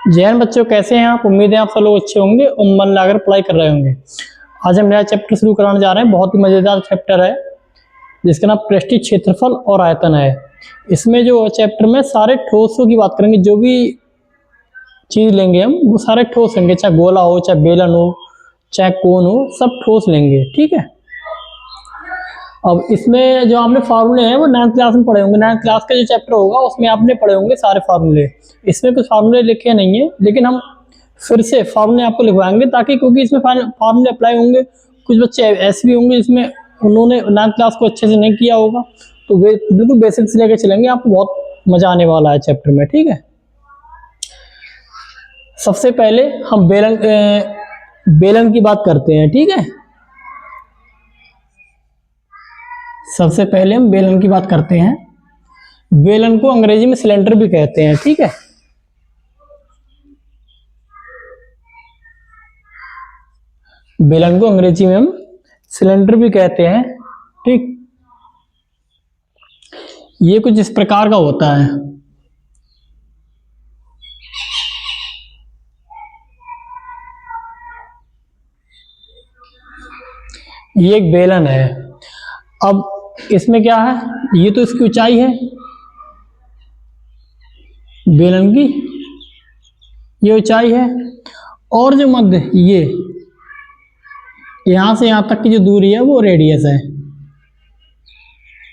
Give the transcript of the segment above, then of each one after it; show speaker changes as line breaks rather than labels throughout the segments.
जैन बच्चों कैसे हैं आप? उम्मीद है आप सब लोग अच्छे होंगे और मन लगाकर पढ़ाई कर रहे होंगे। आज हम नया चैप्टर शुरू कराने जा रहे हैं। बहुत ही मज़ेदार चैप्टर है जिसका नाम पृष्ठीय क्षेत्रफल और आयतन है। इसमें जो चैप्टर में सारे ठोसों की बात करेंगे। जो भी चीज़ लेंगे हम वो सारे ठोस लेंगे, चाहे गोला हो, चाहे बेलन हो, चाहे कोन हो, सब ठोस लेंगे। ठीक है। अब इसमें जो आपने फार्मूले हैं वो 9th क्लास में पढ़े होंगे। 9th क्लास का जो चैप्टर होगा उसमें आपने पढ़े होंगे सारे फार्मूले। इसमें कुछ फार्मूले लिखे नहीं है, लेकिन हम फिर से फार्मूले आपको लिखवाएंगे, ताकि क्योंकि इसमें फार्मूले अप्लाई होंगे। कुछ बच्चे ऐसे भी होंगे जिसमें उन्होंने 9th क्लास को अच्छे से नहीं किया होगा, तो वे बिल्कुल बेसिक से लेकर चलेंगे। आपको बहुत मजा आने वाला है चैप्टर में। ठीक है। सबसे पहले हम बेलन की बात करते हैं। ठीक है। सबसे पहले हम बेलन की बात करते हैं। बेलन को अंग्रेजी में सिलेंडर भी कहते हैं। ठीक है। बेलन को अंग्रेजी में हम सिलेंडर भी कहते हैं। ठीक। ये कुछ इस प्रकार का होता है। ये एक बेलन है। अब इसमें क्या है, ये तो इसकी ऊंचाई है बेलन की, ये ऊंचाई है। और जो मध्य ये यहां से यहां तक की जो दूरी है वो रेडियस है।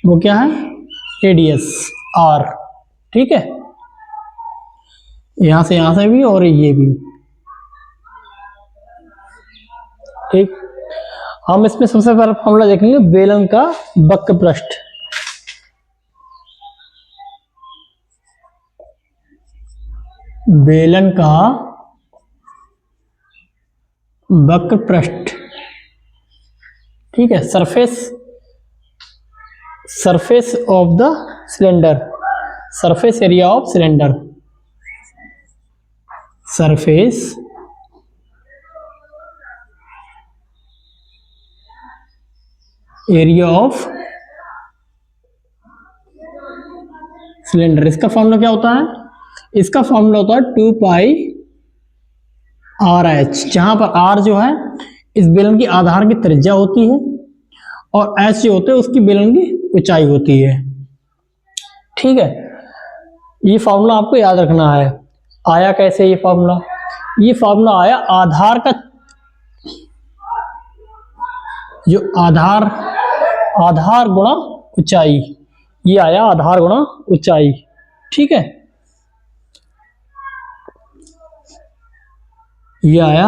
वो क्या है? Radius r. ठीक है। यहां से भी और ये भी। ठीक। हम इसमें सबसे पहला फॉर्मूला देखेंगे बेलन का वक्र पृष्ठ। बेलन का वक्र पृष्ठ। ठीक है। Surface of the cylinder, surface area of cylinder, surface area of cylinder. इसका फॉर्मूला क्या होता है? इसका फॉर्मूला होता है 2 पाई आर एच, जहां पर आर जो है इस बेलन की आधार की त्रिज्या होती है और एच जो होते है उसकी बेलन की ऊंचाई होती है। ठीक है। ये फॉर्मूला आपको याद रखना है। आया कैसे ये फॉर्मूला? ये फॉर्मूला आया आधार का, जो आधार गुणा ऊंचाई, ये आया आधार गुणा ऊंचाई। ठीक है। ये आया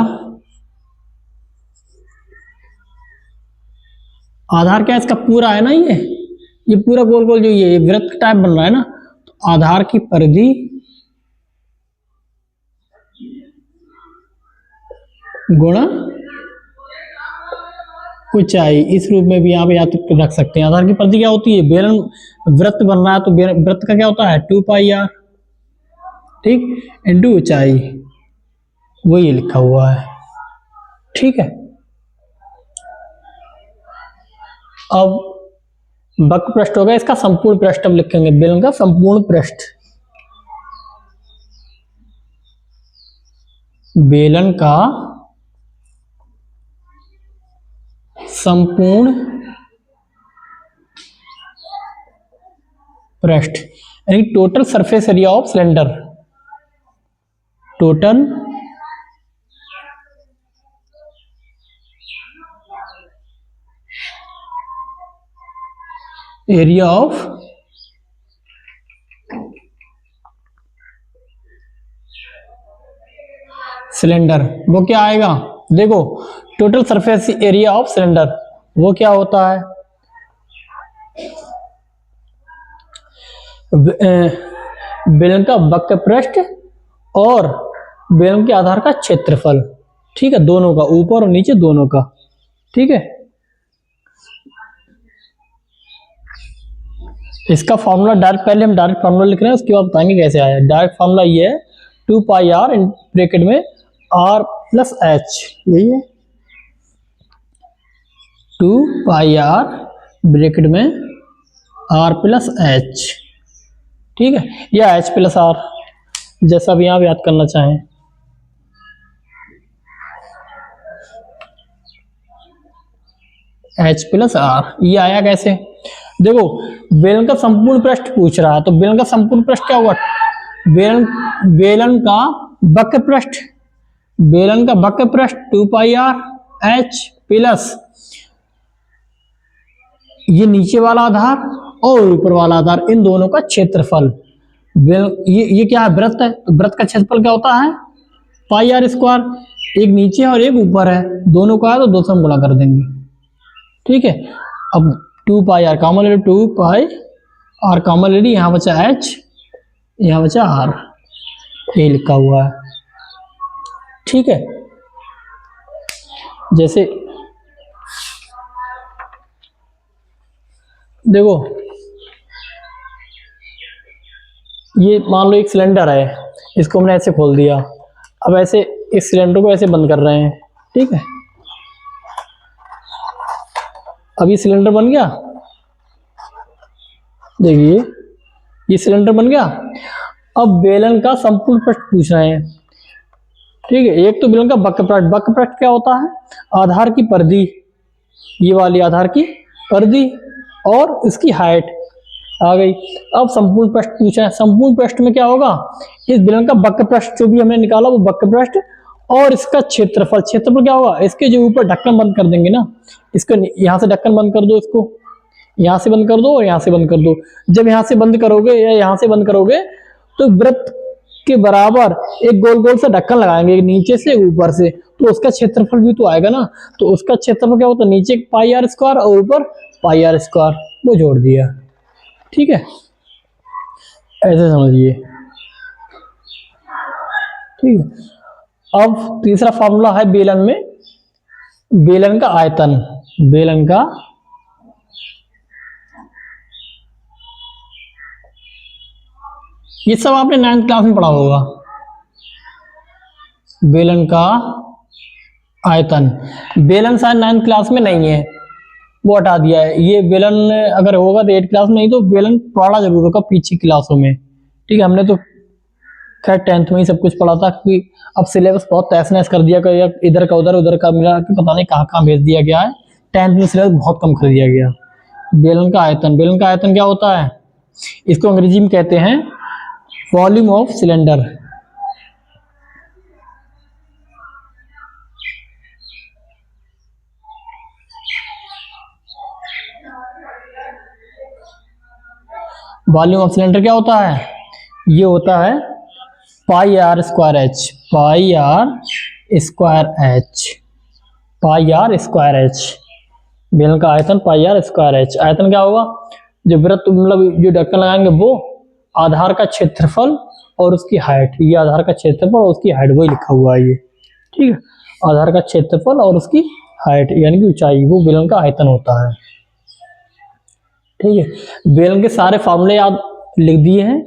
आधार, क्या इसका पूरा है ना, ये पूरा गोल गोल जो ये वृत्त टाइप बन रहा है ना, तो आधार की परिधि गुणा ऊंचाई। इस रूप में भी यहाँ पे याद रख सकते हैं। आधार की परिधि क्या होती है? बेलन वृत्त बन रहा है तो वृत्त का क्या होता है? 2 पाई आर। ठीक। इंटू ऊंचाई, वही लिखा हुआ है। ठीक है। अब वक्र पृष्ठ हो गया। इसका संपूर्ण पृष्ठ हम लिखेंगे, बेलन का संपूर्ण पृष्ठ। बेलन का संपूर्ण पृष्ठ, यानी total surface area of cylinder, total area of cylinder. वो क्या आएगा? देखो, total surface area of cylinder वो क्या होता है? बेलन का वक्र पृष्ठ और बेलन के आधार का क्षेत्रफल। ठीक है। दोनों का, ऊपर और नीचे दोनों का। ठीक है। इसका फॉर्मूला डायरेक्ट, पहले हम डायरेक्ट फॉर्मूला लिख रहे हैं, उसके बाद बताएंगे कैसे आया। डायरेक्ट फॉर्मूला ये है 2 पाई आर इन ब्रैकेट में आर प्लस एच। यही है 2 पाई आर ब्रैकेट में आर प्लस एच। ठीक है। या एच प्लस आर, जैसा भी आप याद करना चाहें। H plus are. ये आया कैसे? देखो बेलन का संपूर्ण पृष्ठ पूछ रहा है, तो बेलन का संपूर्ण पृष्ठ क्या हुआ? बेलन का वक्र पृष्ठ, बेलन का वक्र पृष्ठ 2 पाई आर एच प्लस ये नीचे वाला आधार और ऊपर वाला आधार, इन दोनों का क्षेत्रफल। ये क्या है? वृत्त है, तो वृत्त का क्षेत्रफल क्या होता है? Pi R square. एक नीचे और एक ऊपर है, दोनों का है तो दो से हम गुणा कर देंगे। ठीक है, अब 2 पाई आर कॉमन ले, 2 पाई आर कॉमन ले ली, यहाँ बचा एच, यहाँ बचा आर, ये लिखा हुआ है। ठीक है, जैसे देखो ये मान लो एक सिलेंडर है, इसको हमने ऐसे खोल दिया, अब ऐसे इस सिलेंडर को ऐसे बंद कर रहे हैं। ठीक है, अब ये सिलेंडर बन गया, देखिए ये सिलेंडर बन गया। अब बेलन का संपूर्ण पृष्ठ पूछ रहे हैं। ठीक है, एक तो बेलन का वक्र पृष्ठ, वक्र पृष्ठ क्या होता है? आधार की परिधि, ये वाली आधार की परिधि और इसकी हाइट आ गई। अब संपूर्ण पृष्ठ पूछा है, संपूर्ण पृष्ठ में क्या होगा? इस बेलन का वक्र पृष्ठ जो भी हमने निकाला वो वक्र पृष्ठ और इसका क्षेत्रफल, क्षेत्रफल क्या होगा? इसके जो ऊपर ढक्कन बंद कर देंगे ना, इसको यहाँ से ढक्कन बंद कर दो, इसको यहाँ से बंद कर दो और यहाँ से बंद कर दो। जब यहाँ से बंद करोगे या यहाँ से बंद करोगे तो वृत्त के बराबर एक गोल गोल सा ढक्कन लगाएंगे, नीचे से ऊपर से, तो उसका क्षेत्रफल भी तो आएगा ना। तो उसका क्षेत्रफल क्या होता है? नीचे पाई आर स्क्वायर और ऊपर पाई आर स्क्वायर, वो जोड़ दिया। ठीक है, ऐसे समझिए। ठीक है, अब तीसरा फॉर्मूला है बेलन में, बेलन का आयतन, बेलन का ये सब आपने 9th क्लास में पढ़ा होगा। बेलन का आयतन, बेलन शायद 9th क्लास में नहीं है, वो हटा दिया है। ये बेलन अगर होगा तो 8th क्लास में, नहीं तो बेलन पढ़ा जरूर होगा पीछे क्लासों में। ठीक है, हमने तो खैर 10th में ही सब कुछ पढ़ा था, क्योंकि अब सिलेबस बहुत तहस नहस कर दिया गया, इधर का उधर, उधर का मिला के पता नहीं कहाँ कहाँ भेज दिया गया है। 10th में सिलेबस बहुत कम कर दिया गया। बेलन का आयतन, बेलन का आयतन क्या होता है? इसको अंग्रेजी में कहते हैं volume of cylinder. Volume of cylinder क्या होता है? ये होता है pi R square H, pi R square H, pi R square H. बेलन का आयतन पाई आर स्क्वायर एच। आयतन क्या होगा? जो वृत्त मतलब जो ढक्कन लगाएंगे वो आधार का क्षेत्रफल और उसकी हाइट, ये आधार का क्षेत्रफल और उसकी हाइट, वही लिखा हुआ है ये। ठीक है, आधार का क्षेत्रफल और उसकी हाइट यानी कि ऊंचाई, वो बेलन का आयतन होता है। ठीक है, बेलन के सारे फार्मूले याद लिख दिए हैं।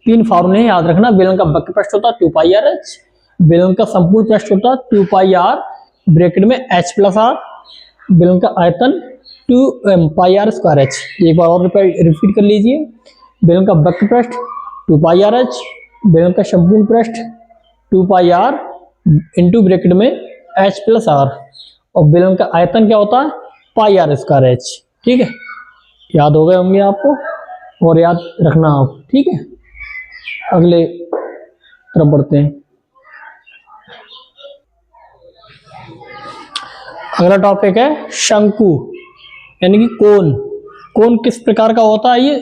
3 फार्मूले याद रखना। बेलन का वक्र पृष्ठ होता है 2 पाई आर एच, बेलन का संपूर्ण पृष्ठ होता है 2 पाई आर ब्रैकेट में एच प्लस आर, बेलन का आयतन 2 पाई आर स्क्वायर एच। एक बार और रिपीट कर लीजिए। बेलन का वक्र पृष्ठ 2 पाई आर एच, बेलन का संपूर्ण पृष्ठ 2 पाई आर इंटू ब्रैकेट में एच प्लस आर, और बेलन का आयतन क्या होता है? Pi R square H. ठीक है, याद हो गए होंगे आपको, और याद रखना आप। ठीक है, अगले तरफ बढ़ते हैं। अगला टॉपिक है शंकु यानी कि कोन। कोन किस प्रकार का होता है?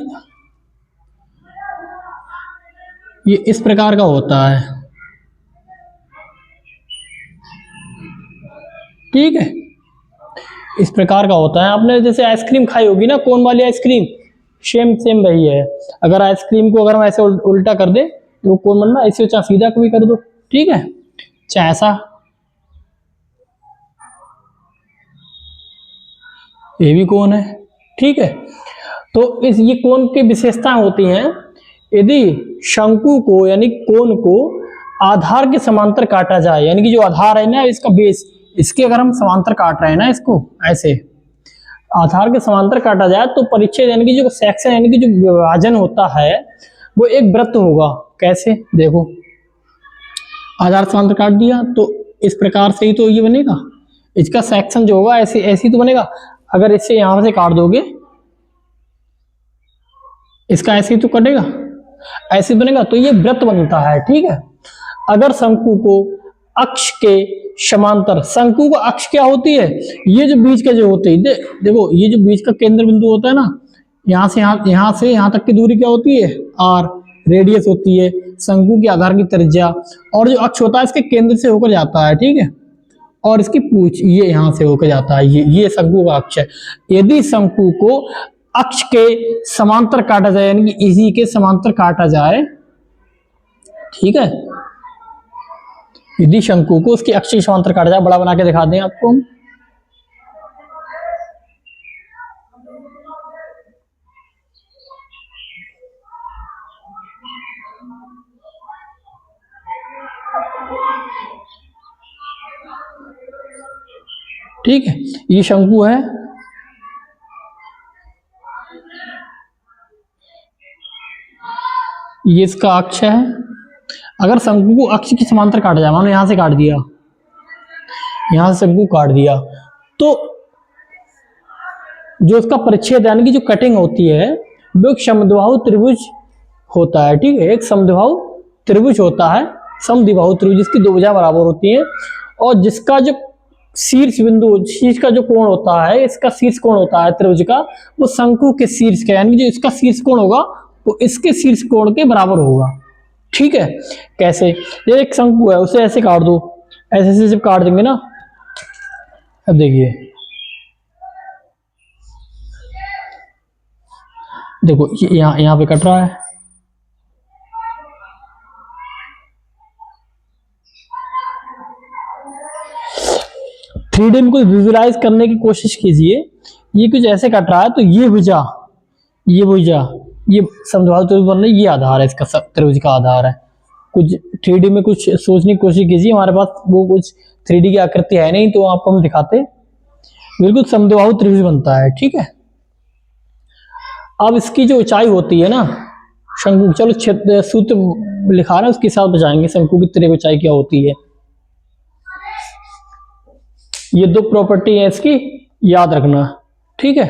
ये इस प्रकार का होता है। ठीक है, इस प्रकार का होता है। आपने जैसे आइसक्रीम खाई होगी ना, कोन वाली आइसक्रीम, सेम सेम वही है। अगर आइसक्रीम को अगर हम ऐसे उल्टा कर दे तो वो कोन बनना, ऐसे चाहे सीधा कभी कर दो। ठीक है, चाहे ऐसा, ये भी कोन है। ठीक है, तो इस ये कोन की विशेषताएं होती हैं। यदि शंकु को यानी कोन को आधार के समांतर काटा जाए, यानी कि जो आधार है ना इसका बेस, इसके अगर हम समांतर काट रहे हैं ना, इसको ऐसे आधार के समांतर काटा जाए तो परिच्छेद यानी कि जो सेक्शन यानी कि जो विभाजन होता है वो एक वृत्त होगा। कैसे? देखो, आधार समांतर काट दिया तो इस प्रकार से ही तो ये बनेगा, इसका सेक्शन जो होगा ऐसे ऐसे तो बनेगा। अगर इसे यहां से काट दोगे, इसका ऐसे ही तो कटेगा, ऐसे बनेगा, तो ये वृत्त बनता है। ठीक है, अगर शंकु को अक्ष के समांतर, शंकु का अक्ष क्या होती है, ये जो बीच का जो होती है, देखो ये जो बीच का केंद्र बिंदु होता है ना, यहां से यहां तक की दूरी क्या होती है, आर, रेडियस होती है शंकु के आधार की त्रिज्या, और जो अक्ष होता है इसके केंद्र से होकर जाता है। ठीक है, और इसकी पूंछ ये यहां से होकर जाता है, ये शंकु का अक्ष है। यदि शंकु को अक्ष के समांतर काटा जाए, यानी कि इसी के समांतर काटा जाए, ठीक है, यदि शंकु को उसकी अक्ष के समांतर काटा जाए, बड़ा बना के दिखा दें आपको हम, ठीक है, ये शंकु है, ये इसका अक्ष है। अगर शंकु को अक्ष के समांतर काटा जाए, मानो यहां से काट दिया, यहां से शंकु काट दिया, तो जो उसका परिच्छेद यानी कि जो कटिंग होती है वो एक समद्विबाहु त्रिभुज होता है। ठीक है, एक समद्विबाहु त्रिभुज होता है, समद्विबाहु त्रिभुज जिसकी दो भुजाएं बराबर होती हैं, और जिसका जो शीर्ष बिंदु, शीर्ष का जो कोण होता है, इसका शीर्ष कोण होता है त्रिभुज का, वो शंकु के शीर्ष का, यानी जो इसका शीर्ष कोण होगा वो इसके शीर्ष कोण के बराबर होगा। ठीक है, कैसे, ये एक शंकु है, उसे ऐसे काट दो, ऐसे ऐसे जब काट देंगे ना, अब देखिए, देखो ये यहां पे कट रहा है, थ्री डी में कुछ विजुलाइज करने की कोशिश कीजिए। ये कुछ ऐसे कट रहा है, तो ये भुजा, ये भुजा, ये समद्विबाहु त्रिभुज बन रही, ये आधार है इसका, त्रिभुज का आधार है। कुछ थ्री डी में कुछ सोचने की कोशिश कीजिए, हमारे पास वो कुछ थ्री डी की आकृति है नहीं, तो आपको हम दिखाते, बिल्कुल समद्विबाहु त्रिभुज बनता है। ठीक है, अब इसकी जो ऊंचाई होती है ना शंकु, चलो सूत्र लिखा रहे हैं उसके साथ बचाएंगे, शंकु की त्रिज्या ऊंचाई क्या होती है। ये दो प्रॉपर्टी है इसकी, याद रखना। ठीक है,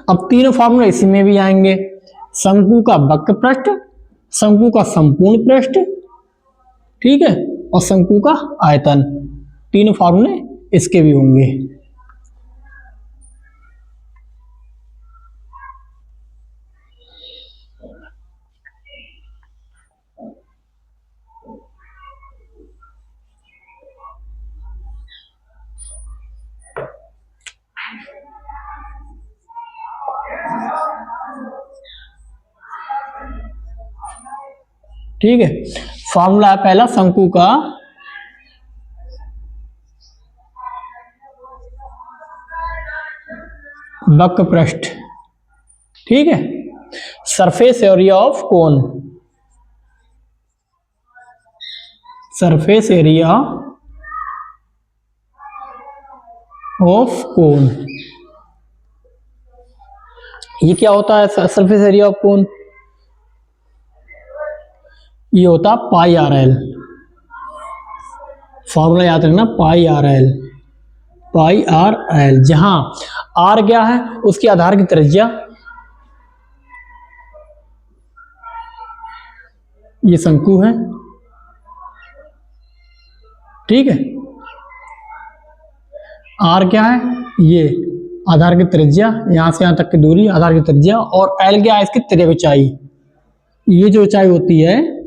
अब तीनों फॉर्मूला इसी में भी आएंगे, शंकु का वक्र पृष्ठ, शंकु का संपूर्ण पृष्ठ, ठीक है, और शंकु का आयतन, तीनों फॉर्मूले इसके भी होंगे। ठीक है, फॉर्मूला है पहला शंकु का वक्र पृष्ठ, ठीक है, surface area of cone, surface area of कोन, ये क्या होता है सरफेस एरिया ऑफ कोन, ये होता पाई आर एल, फॉर्मूला याद रखना, पाई आर एल, पाई आर एल, जहां आर क्या है उसके आधार की त्रिज्या, ये शंकु है, ठीक है, आर क्या है, ये आधार की त्रिज्या, यहां से यहां तक की दूरी, आधार की त्रिज्या, और एल क्या है इसकी त्रिज्या ऊंचाई, ये जो ऊंचाई होती है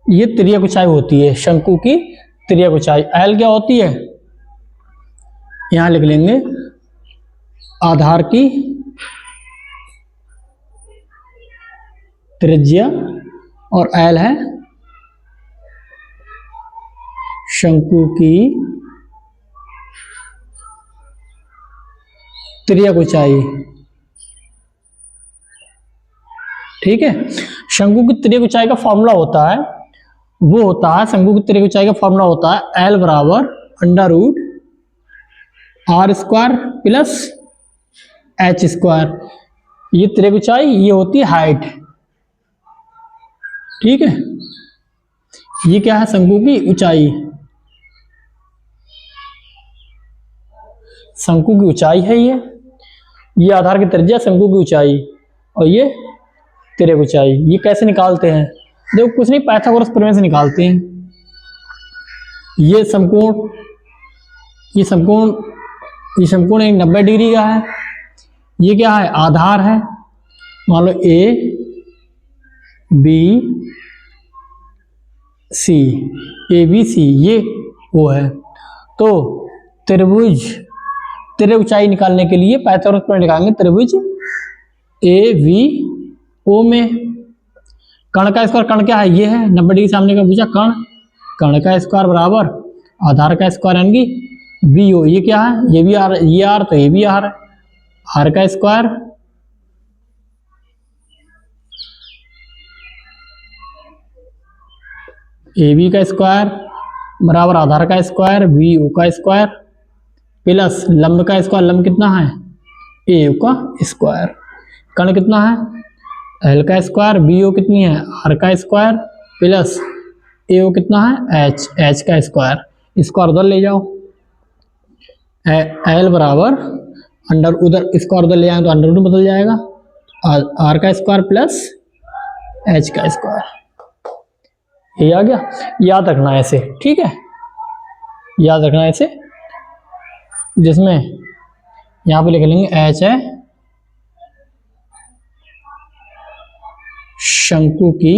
ये त्रिज्या ऊंचाई होती है, शंकु की त्रिज्या ऊंचाई, एल क्या होती है, यहां लिख लेंगे आधार की त्रिज्या, और एल है शंकु की त्रिज्या ऊंचाई। ठीक है, शंकु की त्रिज्या ऊंचाई का फॉर्मूला होता है, वो होता है, शंकु की त्रिज्या ऊंचाई का फॉर्मूला होता है एल बराबर under root r square plus h square, ये त्रिज्या ऊंचाई, ये होती है हाइट, ठीक है, ये क्या है, शंकु की ऊंचाई, शंकु की ऊंचाई है ये आधार की त्रिज्या, शंकु की ऊंचाई, और ये तिर्यक ऊंचाई। ये कैसे निकालते हैं, देखो कुछ नहीं, पाइथागोरस प्रमेय से निकालते हैं। ये समकोण, ये समकोण, ये समकोण एक 90 डिग्री का है। ये क्या है, आधार है, मान लो A B C, A B C, ये वो है। तो त्रिभुज, तिर्यक ऊंचाई निकालने के लिए पाइथागोरस प्रमेय निकालेंगे। त्रिभुज ए वी ओ में कर्ण का स्क्वायर, कर्ण क्या है, ये है 90 डिग्री सामने का पूछा, कर्ण, कर्ण का स्क्वायर बराबर आधार का स्क्वायर यानी कि बी ओ, ये क्या है, ये भी आर, ये आर, तो ये भी आर है, आर का स्क्वायर ए बी का स्क्वायर बराबर आधार का स्क्वायर बी ओ का स्क्वायर प्लस लंब का स्क्वायर, लंब कितना है, ए ओ का स्क्वायर, कर्ण कितना है, एल का स्क्वायर, बी ओ कितनी है, आर का स्क्वायर प्लस ए ओ कितना है, एच, एच का स्क्वायर, स्क्वायर उधर ले जाओ, एल बराबर अंडर, उधर स्क्वायर उधर ले जाएंगे तो अंडर रूट बदल जाएगा, आर का स्क्वायर प्लस एच का स्क्वायर, ये आ गया। याद रखना है ऐसे, ठीक है, याद रखना है ऐसे, जिसमें यहां पे लिख लेंगे एच है शंकु की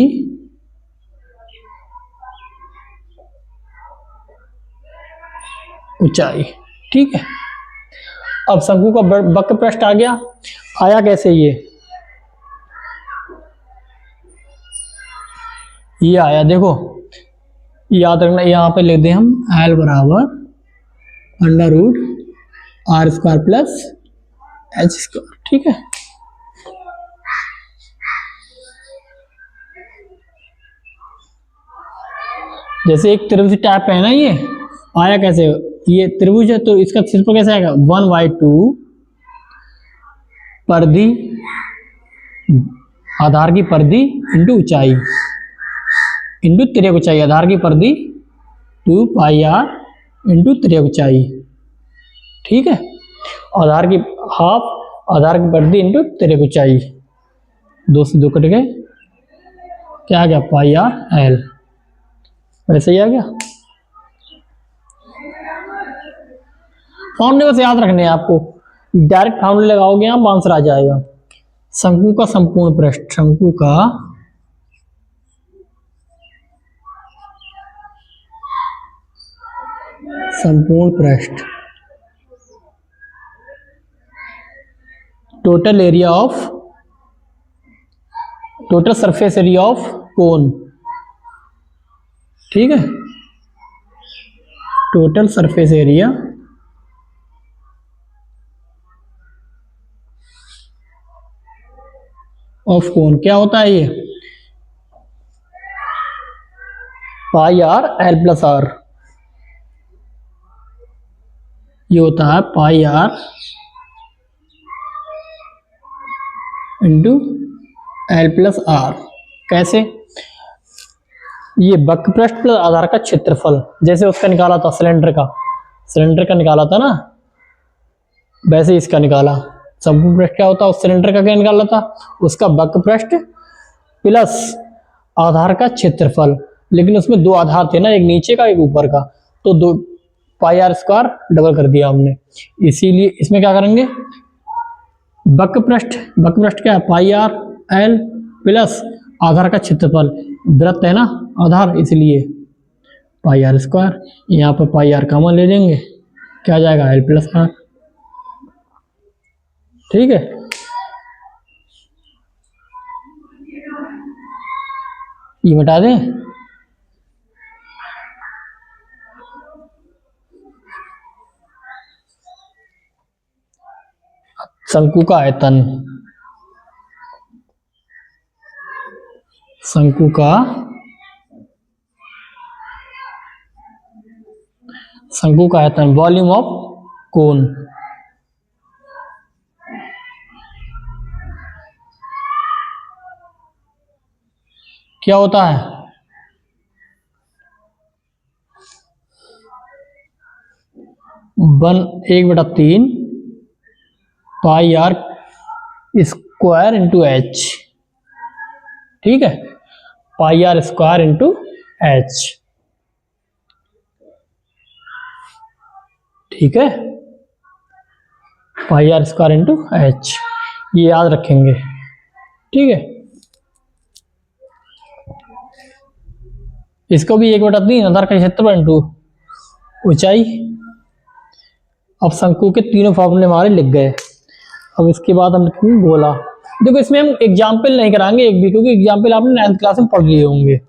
ऊंचाई, ठीक है। अब शंकु का वक्र पृष्ठ आ गया, आया कैसे, ये आया, देखो याद रखना, यहां पे लिख दें हम एल बराबर under root r square plus h square, ठीक है। जैसे एक त्रिभुज टाइप है ना, ये आया कैसे, ये त्रिभुज है तो इसका क्षेत्रफल कैसे आएगा, 1/2 परिधि, आधार की परिधि इंटू ऊंचाई इंटू तिर्यक ऊंचाई, आधार की परिधि 2 पाई आर इंटू तिर्यक ऊंचाई, ठीक है। आधार की हाफ, आधार की परिधि इंटू तिर्यक ऊंचाई, 2 से 2 कट गए, क्या आ गया, पाई आर एल, वैसे ही आ गया। फॉर्मूले बस याद रखने हैं आपको, डायरेक्ट फॉर्मूले लगाओगे आप आंसर आ जाएगा। शंकु का संपूर्ण पृष्ठ, शंकु का संपूर्ण पृष्ठ, total area of, total surface area of cone, ठीक है, total surface area of cone क्या होता है, ये pi R L plus are, ये होता है pi R into L plus R. कैसे, ये वक्र पृष्ठ प्लस आधार का क्षेत्रफल, जैसे उसका निकाला था सिलेंडर का निकाला था ना, वैसे इसका निकाला। संपूर्ण पृष्ठ क्या होता है, उस सिलेंडर का क्या निकाला था, उसका वक्र पृष्ठ प्लस आधार का क्षेत्रफल, लेकिन उसमें 2 आधार थे ना, एक नीचे का एक ऊपर का, तो 2 पाई आर स्क्वायर डबल कर दिया हमने, इसीलिए इसमें क्या करेंगे, वक्र पृष्ठ क्या है, पाई आर एल प्लस आधार का क्षेत्रफल, वृत्त है ना आधार, इसलिए पाई आर स्क्वायर, यहाँ पर पाई आर कॉमन ले लेंगे, क्या आ जाएगा, एल प्लस आर, ठीक है। ये बता दें, शंकु का आयतन, शंकु का आयतन, वॉल्यूम ऑफ कोन, क्या होता है? 1/3 पाई आर स्क्वायर इंटू एच। ठीक है, pi R square into H. ठीक है, pi R square into H, ये याद रखेंगे। ठीक है, इसको भी 1/3 आधार का क्षेत्रफल इंटू ऊंचाई। अब शंकु के तीनों फॉर्मूले हमारे लिख गए। अब इसके बाद हम लिखेंगे गोला। देखो इसमें हम एग्जाम्पल नहीं कराएंगे एक भी, क्योंकि एग्जाम्पल आपने 9th क्लास में पढ़ लिए होंगे।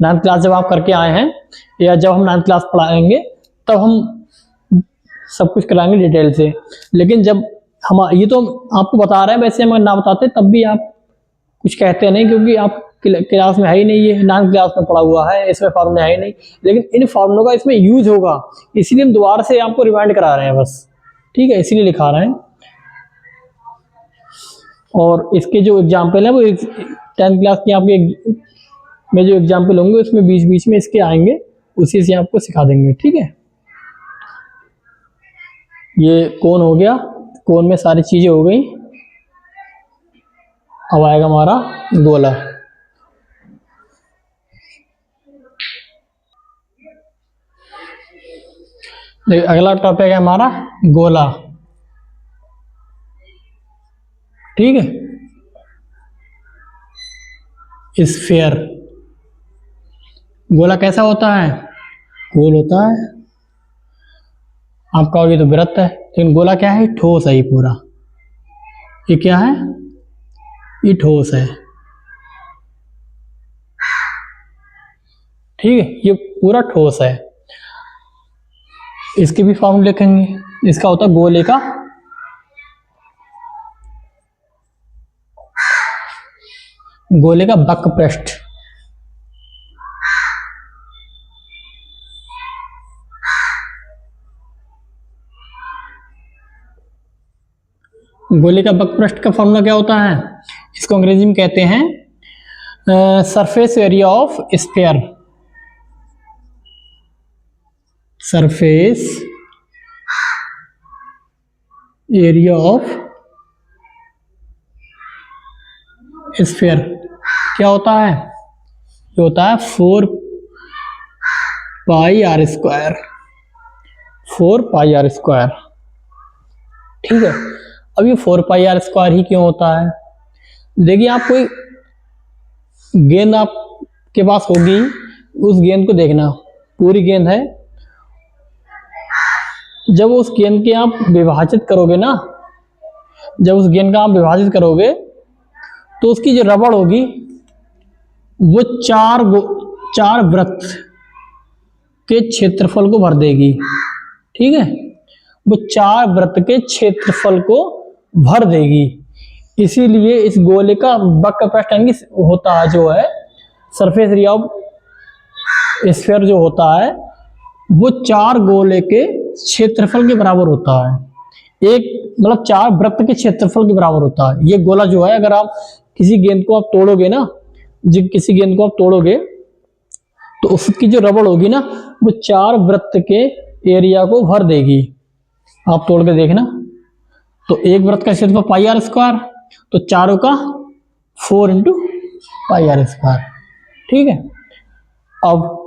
9th क्लास जब आप करके आए हैं या जब हम 9th क्लास पढ़ाएंगे तब हम सब कुछ कराएंगे डिटेल से। लेकिन जब हम ये तो आपको बता रहे हैं, वैसे हम ना बताते तब भी आप कुछ कहते नहीं, क्योंकि आप क्लास में है ही नहीं, ये 9th क्लास में पढ़ा हुआ है, इसमें फार्मूले है ही नहीं। लेकिन इन फार्मूलों का इसमें यूज होगा, इसीलिए हम दोबारा से आपको रिमाइंड करा रहे हैं बस। ठीक है, इसीलिए लिखा रहे हैं। और इसके जो एग्जाम्पल है वो 10th क्लास की आपके में जो एग्जाम्पल होंगे उसमें बीच बीच में इसके आएंगे, उसी से आपको सिखा देंगे। ठीक है, ये कोन हो गया, कोन में सारी चीजें हो गई। अब आएगा हमारा गोला। अगला टॉपिक है हमारा गोला। ठीक है, स्फीयर। गोला कैसा होता है? गोल होता है। आप कहोगे तो वृत्त है, लेकिन गोला क्या है? ठोस है ये पूरा। ये क्या है? ये ठोस है। ठीक है, ये पूरा ठोस है। इसके भी फॉर्मूले लिखेंगे। इसका होता है गोले का बक पृष्ठ। गोले का बक पृष्ठ का फॉर्मूला क्या होता है? इसको अंग्रेजी में कहते हैं surface area of sphere. Surface area of sphere क्या होता है? ये होता है 4 pi R square. 4 pi R square. ठीक है, अब ये 4 पाई आर स्क्वायर ही क्यों होता है? देखिए, आप कोई गेंद आपके पास होगी, उस गेंद को देखना, पूरी गेंद है। जब उस गेंद के आप विभाजित करोगे ना, जब उस गेंद का आप विभाजित करोगे तो उसकी जो रबड़ होगी वो 4 वृत्त के क्षेत्रफल को भर देगी। ठीक है, वो 4 वृत्त के क्षेत्रफल को भर देगी। इसीलिए इस गोले का बक पृष्ठ होता है जो है सरफेस एरिया ऑफ स्फीयर जो होता है वो 4 गोले के क्षेत्रफल के बराबर होता है। एक मतलब 4 वृत्त के क्षेत्रफल के बराबर होता है ये गोला जो है। अगर आप किसी गेंद को आप तोड़ोगे ना, जब किसी गेंद को आप तोड़ोगे तो उसकी जो रबड़ होगी ना वो 4 वृत्त के एरिया को भर देगी। आप तोड़ के देखना, तो एक वृत्त का क्षेत्रफल पाई आर स्क्वायर, तो चारों का 4 इंटू पाई आर स्क्वायर। ठीक है, अब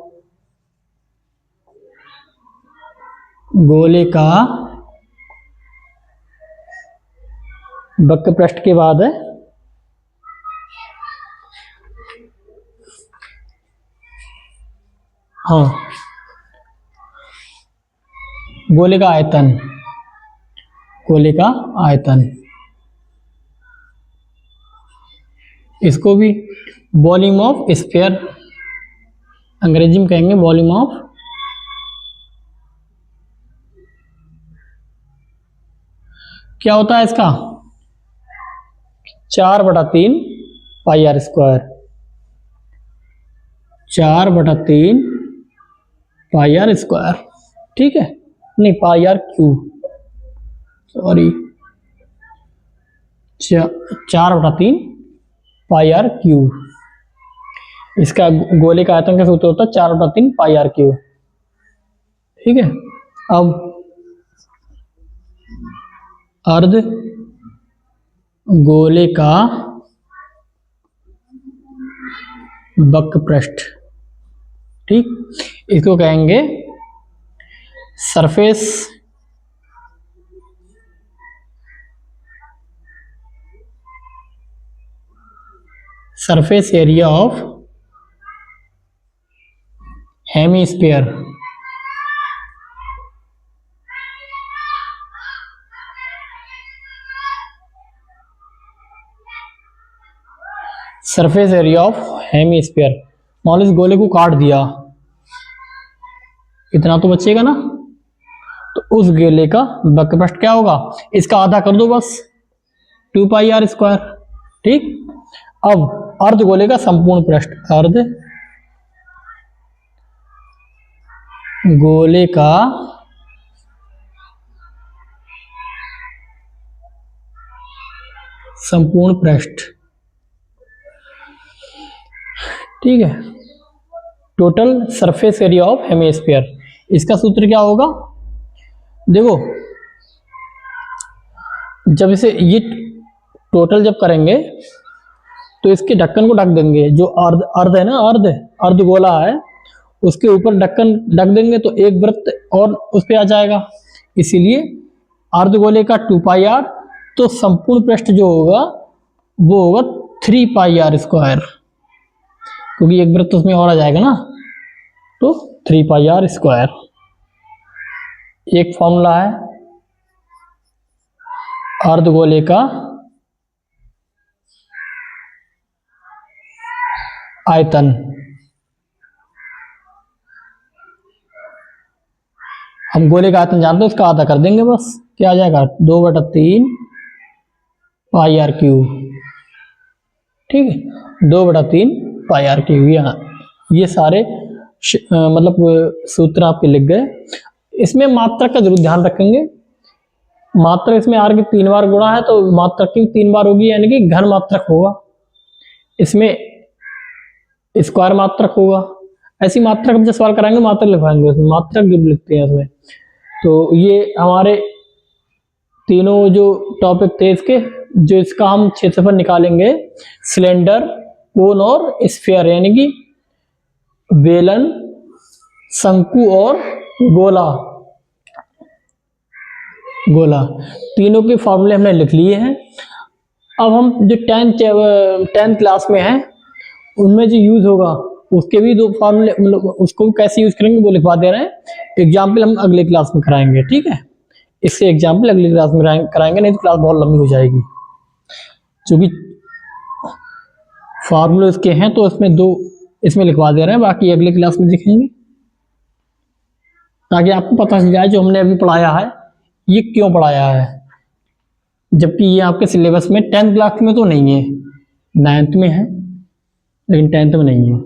गोले का बक पृष्ठ के बाद है गोले का आयतन। गोले का आयतन, इसको भी वॉल्यूम ऑफ स्फीयर अंग्रेजी में कहेंगे, वॉल्यूम ऑफ। क्या होता है इसका? 4/3 pi R square. 4/3 pi R square. ठीक है, नहीं pi R cube, sorry, 4/3 pi R cube. इसका गोले का आयतन का सूत्र होता है 4/3 पाई आर क्यूब। ठीक है, अब अर्ध गोले का वक्र पृष्ठ, ठीक, इसको कहेंगे surface area of hemisphere. Surface area of hemisphere. मान लो इस गोले को काट दिया, इतना तो बचेगा ना, तो उस गोले का वक्र पृष्ठ क्या होगा, इसका आधा कर दो बस, 2 पाई आर स्क्वायर। ठीक, अब अर्ध गोले का संपूर्ण पृष्ठ, अर्ध गोले का संपूर्ण पृष्ठ, ठीक है, total surface area of hemisphere. इसका सूत्र क्या होगा, देखो जब इसे ये टोटल जब करेंगे तो इसके ढक्कन को ढक देंगे, जो अर्ध है ना, अर्ध गोला है, उसके ऊपर ढक्कन ढक देंगे तो एक वृत्त और उस पे आ जाएगा, इसीलिए अर्ध गोले का 2 पाई आर, तो संपूर्ण पृष्ठ जो होगा वो होगा 3 पाई आर स्क्वायर, क्योंकि एक वृत्त उसमें और आ जाएगा ना, तो 3 पाई आर स्क्वायर। एक फॉर्मूला है अर्ध गोले का आयतन, हम गोले का आयतन जानते हैं, उसका आधा कर देंगे बस, क्या आ जाएगा 2/3 पाई आर क्यूब। ठीक है, 2/3 पाई आर क्यूब। ये सारे मतलब सूत्र आपके लिख गए। इसमें मात्रक का जरूर ध्यान रखेंगे, मात्रक इसमें आर की 3 बार गुणा है तो मात्रक की 3 बार होगी, यानी कि घन मात्रक होगा, इसमें स्क्वायर मात्रक होगा। ऐसी मात्रक जब सवाल कराएंगे मात्रक लिखवाएंगे, उसमें मात्रक जो लिखते हैं उसमें। तो ये हमारे तीनों जो टॉपिक थे इसके, जो इसका हम क्षेत्रफल निकालेंगे, सिलेंडर, कोन और स्फीयर, यानी कि बेलन, शंकु और गोला, तीनों के फॉर्मूले हमने लिख लिए हैं। अब हम जो 10th क्लास में है उनमें जो यूज होगा उसके भी 2 फॉर्मूले, मतलब उसको कैसे यूज करेंगे वो लिखवा दे रहे हैं। एग्जाम्पल हम अगले क्लास में कराएंगे, ठीक है, इससे एग्जाम्पल अगली क्लास में कराएंगे, नहीं तो क्लास बहुत लंबी हो जाएगी, क्योंकि फार्मूले उसके हैं तो इसमें 2 इसमें लिखवा दे रहे हैं, बाकी अगले क्लास में देखेंगे, ताकि आपको पता चल जाए जो हमने अभी पढ़ाया है ये क्यों पढ़ाया है, जबकि ये आपके सिलेबस में 10th क्लास में तो नहीं है, 9th में है लेकिन 10th में नहीं है।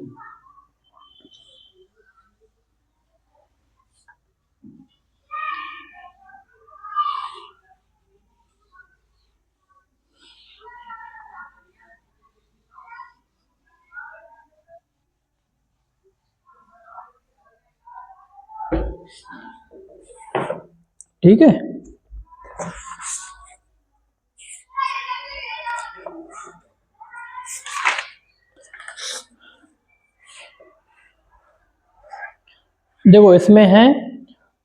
ठीक है, देखो इसमें है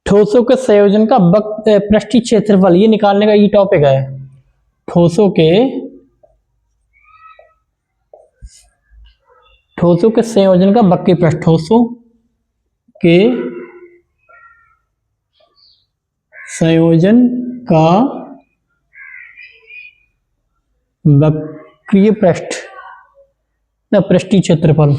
ठोसों के संयोजन का पृष्ठीय क्षेत्रफल, ये निकालने का ये टॉपिक है। ठोसों के संयोजन का वक्रीय पृष्ठ, ठोसों के संयोजन का वक्रीय पृष्ठ या पृष्ठीय क्षेत्रफल,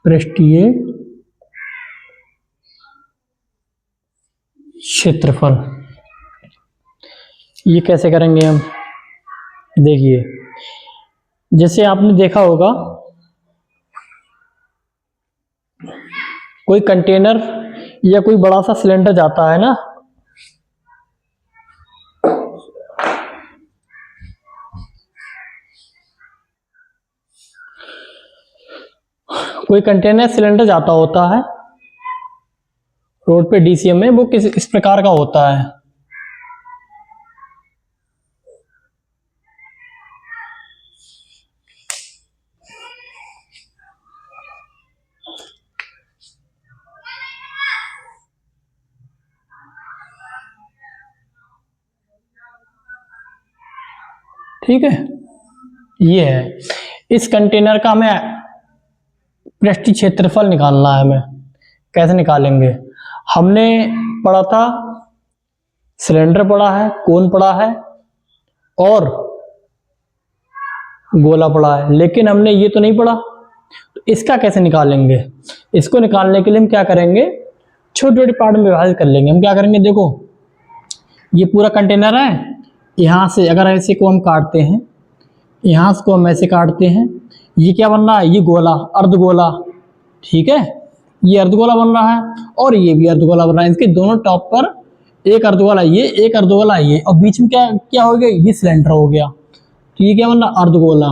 पृष्ठीय क्षेत्रफल। ये कैसे करेंगे हम, देखिए जैसे आपने देखा होगा कोई कंटेनर या कोई बड़ा सा सिलेंडर जाता है ना, कोई कंटेनर सिलेंडर जाता होता है रोड पे डीसीएम में, वो इस प्रकार का होता है। ठीक है, ये है। इस कंटेनर का हमें पृष्ठीय क्षेत्रफल निकालना है हमें। कैसे निकालेंगे? हमने पढ़ा था सिलेंडर पढ़ा है, कोन पढ़ा है और गोला पढ़ा है, लेकिन हमने ये तो नहीं पढ़ा। तो इसका कैसे निकालेंगे? इसको निकालने के लिए हम क्या करेंगे, छोटे छोटे पार्ट में विभाजित कर लेंगे। हम क्या करेंगे, देखो ये पूरा कंटेनर है, यहाँ से अगर ऐसे को हम काटते हैं, यहाँ से को हम ऐसे काटते हैं, ये क्या बन रहा है, ये गोला, अर्धगोला। ठीक है, ये अर्धगोला बन रहा है और ये भी अर्धगोला बन रहा है। इसके दोनों टॉप पर एक अर्धगोला ये, एक अर्धगोला ये, और बीच में क्या क्या हो गया, ये सिलेंडर हो गया। तो ये क्या बन रहा, अर्धगोला।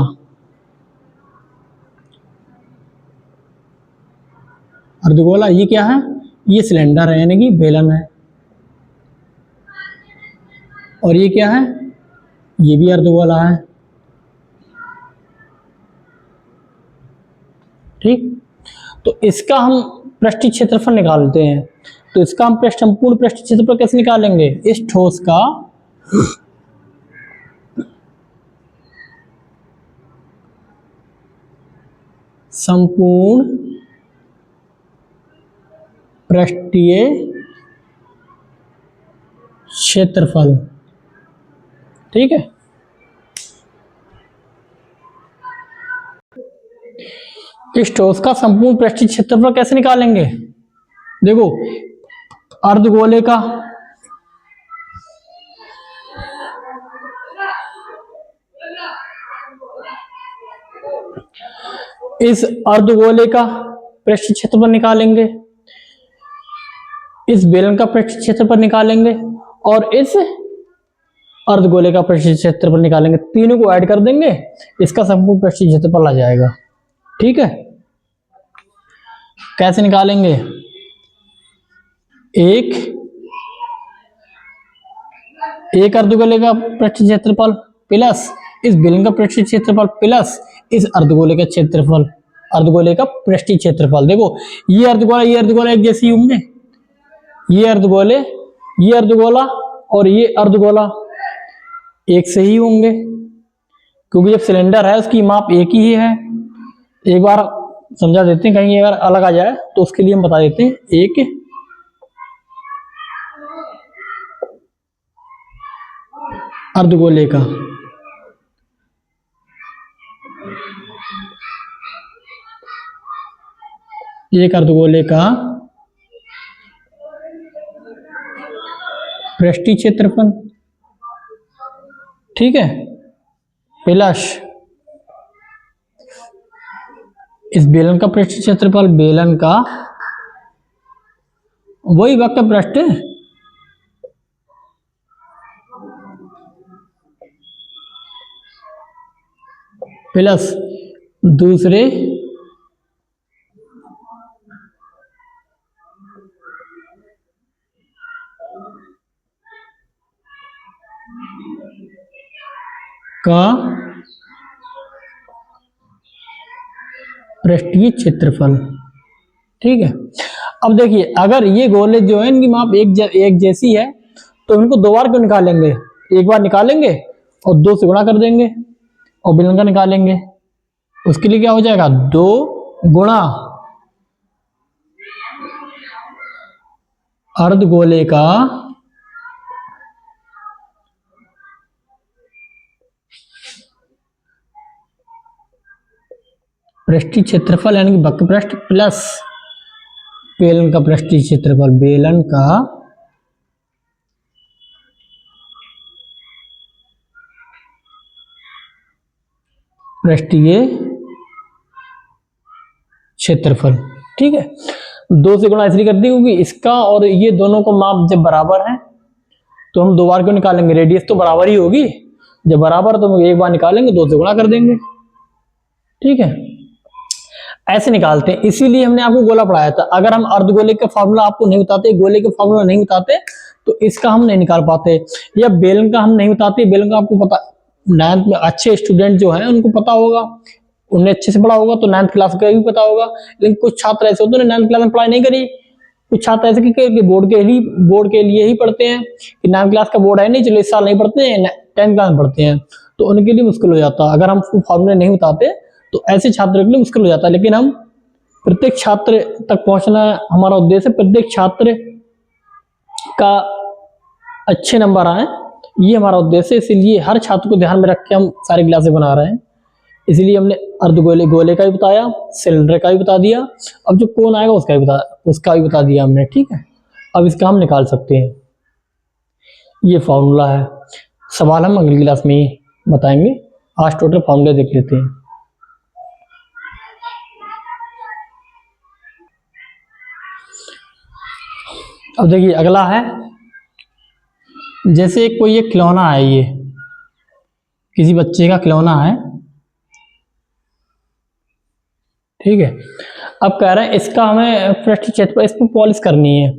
अर्धगोला ये क्या है, ये सिलेंडर है, यानी कि बेलन है। और ये क्या है, ये भी अर्धगोला है। ठीक, तो इसका हम पृष्ठीय क्षेत्रफल निकालते हैं। तो इसका हम संपूर्ण पृष्ठीय क्षेत्रफल कैसे निकालेंगे? इस ठोस का संपूर्ण पृष्ठीय क्षेत्रफल। ठीक है, इस ठोस का संपूर्ण पृष्ठीय क्षेत्रफल कैसे निकालेंगे? देखो अर्धगोले का इस अर्धगोले का पृष्ठीय क्षेत्रफल निकालेंगे, इस बेलन का पृष्ठीय क्षेत्रफल निकालेंगे और इस अर्धगोले का पृष्ठीय क्षेत्रफल निकालेंगे। तीनों को ऐड कर देंगे, इसका संपूर्ण पृष्ठीय क्षेत्रफल आ जाएगा। ठीक है, कैसे निकालेंगे? एक अर्धगोले का पृष्ठीय क्षेत्रफल प्लस इस बेलन का पृष्ठीय क्षेत्रफल प्लस इस अर्धगोले का क्षेत्रफल, अर्धगोले का पृष्ठीय क्षेत्रफल। देखो ये अर्धगोला एक जैसे ही होंगे, ये अर्धगोला और ये अर्धगोला एक से ही होंगे, क्योंकि जब सिलेंडर है उसकी माप एक ही है। एक बार समझा देते हैं, कहीं अगर अलग आ जाए तो उसके लिए हम बता देते हैं। एक अर्धगोले का पृष्ठीय क्षेत्रफल, ठीक है, प्लस इस बेलन का पृष्ठीय क्षेत्रफल, बेलन का वही वक्र पृष्ठ प्लस दूसरे का पृष्ठीय क्षेत्रफल। ठीक है, अब देखिए अगर ये गोले जो है इनकी माप एक जैसी है तो इनको दो बार क्यों निकालेंगे? एक बार निकालेंगे और दो से गुणा कर देंगे और बेलन का निकालेंगे। उसके लिए क्या हो जाएगा, 2 गुणा अर्धगोले का पृष्ठीय क्षेत्रफल यानी कि वक्र पृष्ठ प्लस बेलन का पृष्ठीय क्षेत्रफल, बेलन का पृष्ठीय क्षेत्रफल। ठीक है, 2 से गुणा इसलिए कर दी क्योंकि इसका और ये दोनों को माप जब बराबर है तो हम दो बार क्यों निकालेंगे, रेडियस तो बराबर ही होगी। जब बराबर तो हम एक बार निकालेंगे, 2 से गुणा कर देंगे। ठीक है, ऐसे निकालते हैं। इसीलिए हमने आपको गोला पढ़ाया था। अगर हम अर्धगोले का फार्मूला आपको नहीं बताते, गोले का फार्मूला नहीं बताते, तो इसका हम नहीं निकाल पाते। या बेलन का हम नहीं बताते, बेलन का आपको पता, 9th में अच्छे स्टूडेंट जो हैं उनको पता होगा, उन्हें अच्छे से पढ़ा होगा, तो 9th क्लास का भी पता होगा। लेकिन कुछ छात्र ऐसे होते हैं 9th क्लास में पढ़ाई नहीं करी, कुछ छात्र ऐसे कि बोर्ड के लिए ही पढ़ते हैं कि 9th क्लास का बोर्ड है नहीं, चलो इस साल नहीं पढ़ते हैं, 10th क्लास में पढ़ते हैं, तो उनके लिए मुश्किल हो जाता। अगर हम फॉर्मूले नहीं बताते तो ऐसे छात्रों के लिए मुश्किल हो जाता। लेकिन हम प्रत्येक छात्र तक पहुंचना हमारा उद्देश्य, प्रत्येक छात्र का अच्छे नंबर आए, ये हमारा उद्देश्य है। इसलिए हर छात्र को ध्यान में रख के हम सारी क्लासें बना रहे हैं। इसलिए हमने अर्धगोले गोले का भी बताया, सिलेंडर का भी बता दिया, अब जो कोन आएगा उसका भी बता दिया हमने। ठीक है, अब इसका हम निकाल सकते हैं, ये फॉर्मूला है। सवाल हम अगली क्लास में ही बताएंगे, आज टोटल फॉर्मूले देख लेते हैं। अब देखिए अगला है, जैसे कोई एक खिलौना है, ये किसी बच्चे का खिलौना है, ठीक है। अब कह रहे हैं इसका हमें पृष्ठ क्षेत्र पर इस पर पॉलिश करनी है,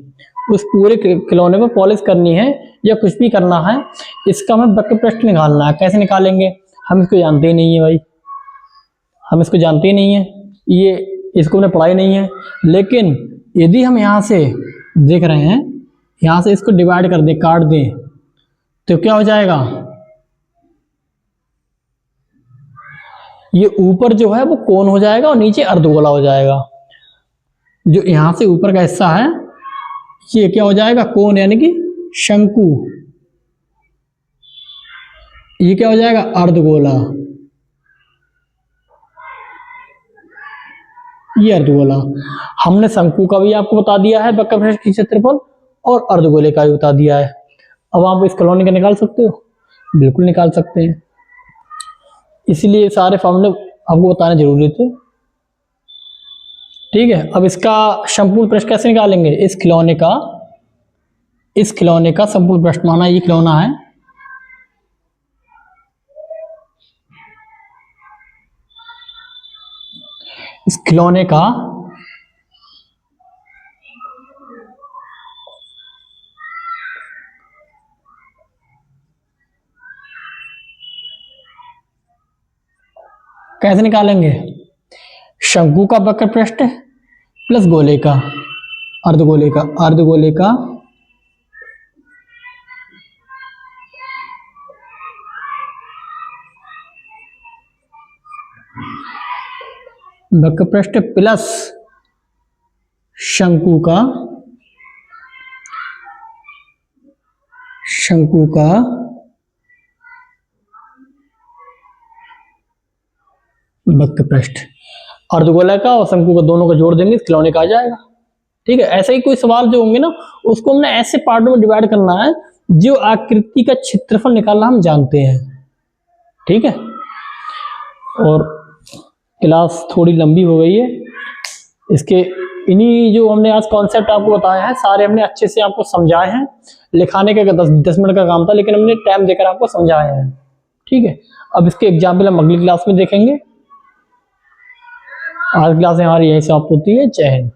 उस पूरे खिलौने पर पॉलिश करनी है या कुछ भी करना है, इसका हमें वक्र पृष्ठ निकालना है। कैसे निकालेंगे, हम इसको जानते ही नहीं है भाई, हम इसको जानते ही नहीं है, ये इसको हमने पढ़ाई नहीं है। लेकिन यदि हम यहाँ से देख रहे हैं, यहाँ से इसको डिवाइड कर दें, काट दें, तो क्या हो जाएगा, ये ऊपर जो है वो कोन हो जाएगा और नीचे अर्धगोला हो जाएगा। जो यहां से ऊपर का हिस्सा है ये क्या हो जाएगा, कोन यानी कि शंकु, ये क्या हो जाएगा, अर्धगोला, ये अर्धगोला। हमने शंकु का भी आपको बता दिया है, वक्र पृष्ठ की क्षेत्रफल, और अर्धगोले का भी बता दिया है। अब आप इस कॉलोनी का निकाल सकते हो, बिल्कुल निकाल सकते हैं। इसलिए सारे फॉर्मूले आपको बताने जरूरी थे। ठीक है, अब इसका संपूर्ण पृष्ठ कैसे निकालेंगे, इस खिलौने का संपूर्ण पृष्ठ, माना ये खिलौना है, इस खिलौने का कैसे निकालेंगे, शंकु का वक्र पृष्ठ प्लस गोले का, अर्धगोले का वक्र पृष्ठ प्लस शंकु का वक्र पृष्ठ, अर्धगोला का और शंकु का दोनों का जोड़ देंगे, खिलौने का आ जाएगा। ठीक है, ऐसे ही कोई सवाल जो होंगे ना, उसको हमने ऐसे पार्टों में डिवाइड करना है जो आकृति का क्षेत्रफल निकालना हम जानते हैं। ठीक है, और क्लास थोड़ी लंबी हो गई है, इसके इन्हीं जो हमने आज कॉन्सेप्ट आपको बताए हैं सारे हमने अच्छे से आपको समझाए हैं। लिखाने का 10 मिनट का काम था, लेकिन हमने टाइम देकर आपको समझाया है। ठीक है, अब इसके एग्जाम्पल हम अगली क्लास में देखेंगे। आज क्लास हमारी यहीं समाप्त होती है। जय हिंद।